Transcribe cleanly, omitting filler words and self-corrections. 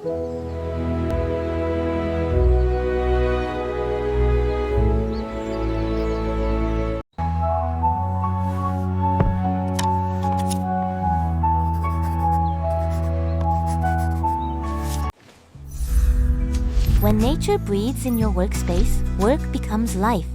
When nature breathes in your workspace, work becomes life.